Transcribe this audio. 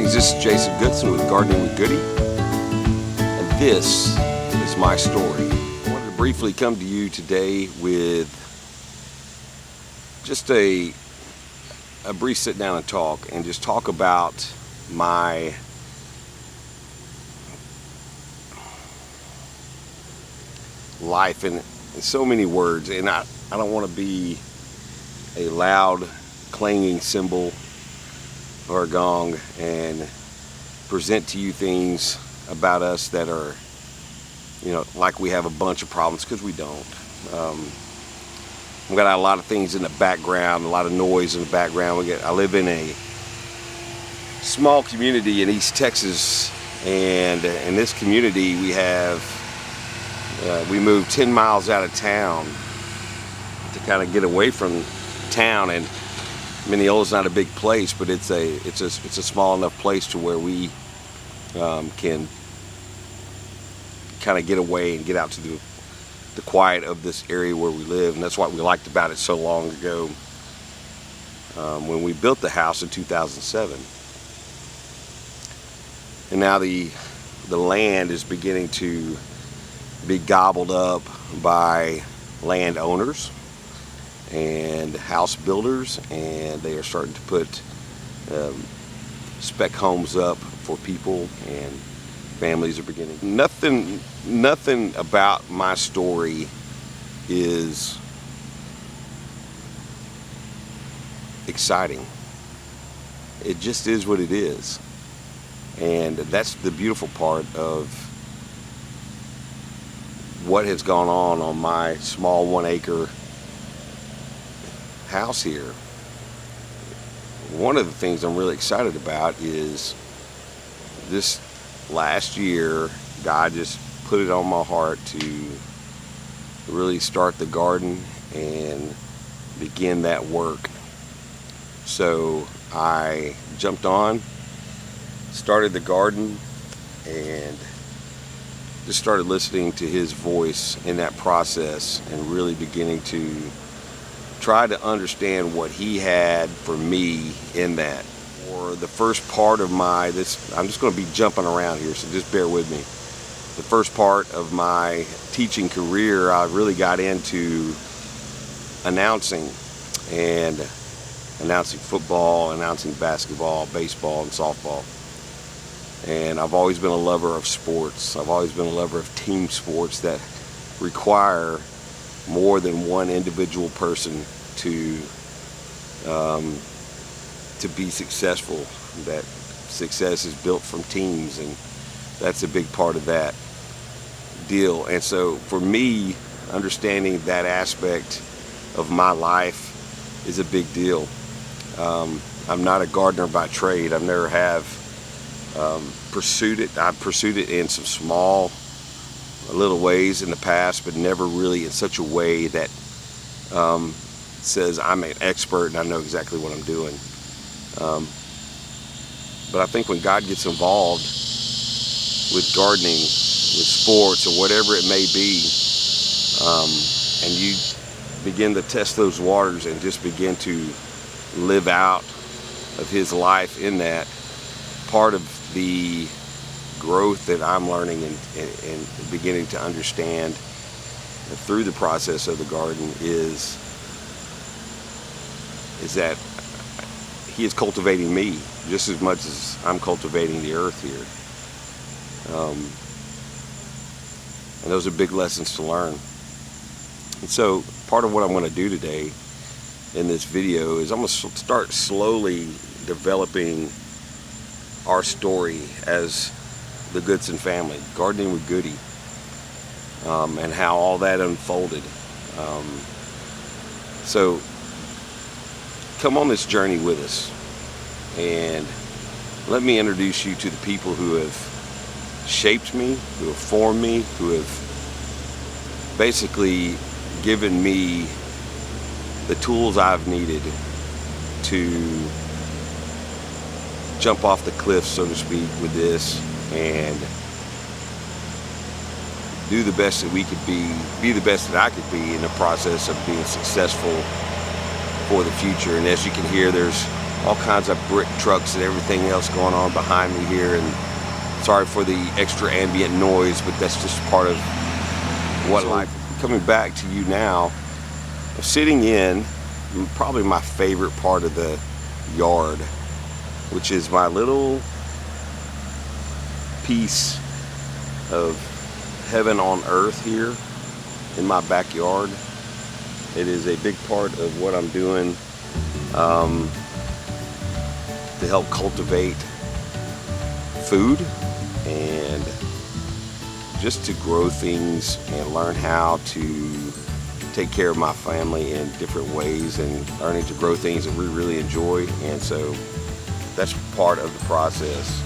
Greetings, this is Jason Goodson with Gardening with Goody, and this is my story. I wanted to briefly come to you today with just a brief sit down and talk, and just talk about my life in so many words. And I don't want to be a loud clanging cymbal or a gong and present to you things about us that are, like we have a bunch of problems, because we don't. We've got a lot of things in the background, a lot of noise in the background. I live in a small community in East Texas, and in this community we moved 10 miles out of town to kind of get away from town. And Mineola's not a big place, but it's a small enough place to where we can kind of get away and get out to the quiet of this area where we live. And that's what we liked about it so long ago, when we built the house in 2007. And now the land is beginning to be gobbled up by landowners and house builders, and they are starting to put spec homes up for people, and families are beginning. Nothing about my story is exciting. It just is what it is, and that's the beautiful part of what has gone on my small 1 acre house here. One of the things I'm really excited about is this last year, God just put it on my heart to really start the garden and begin that work. So I jumped on, started the garden, and just started listening to His voice in that process, and really beginning to try to understand what He had for me in that. For the first part of I'm just going to be jumping around here, so just bear with me. The first part of my teaching career, I really got into announcing football, announcing basketball, baseball, and softball. And I've always been a lover of sports. I've always been a lover of team sports that require more than one individual person to be successful. That success is built from teams, and that's a big part of that deal. And so for me, understanding that aspect of my life is a big deal. I'm not a gardener by trade. I've never have pursued it. I've pursued it in some small little ways in the past, but never really in such a way that says I'm an expert and I know exactly what I'm doing. But I think when God gets involved with gardening, with sports, or whatever it may be, and you begin to test those waters and just begin to live out of His life in that, part of the growth that I'm learning and beginning to understand through the process of the garden is that He is cultivating me just as much as I'm cultivating the earth here. And those are big lessons to learn. And so part of what I'm going to do today in this video is I'm going to start slowly developing our story as the Goodson family, Gardening with Goody, and how all that unfolded. So come on this journey with us, and let me introduce you to the people who have shaped me, who have formed me, who have basically given me the tools I've needed to jump off the cliff, so to speak, with this, and do the best that we could be the best that I could be in the process of being successful for the future. And as you can hear, there's all kinds of brick trucks and everything else going on behind me here, and sorry for the extra ambient noise, but that's just part of what life. Coming back to you now, I'm sitting in probably my favorite part of the yard, which is my little piece of heaven on earth here in my backyard. It is a big part of what I'm doing to help cultivate food and just to grow things and learn how to take care of my family in different ways, and learning to grow things that we really enjoy. And so that's part of the process.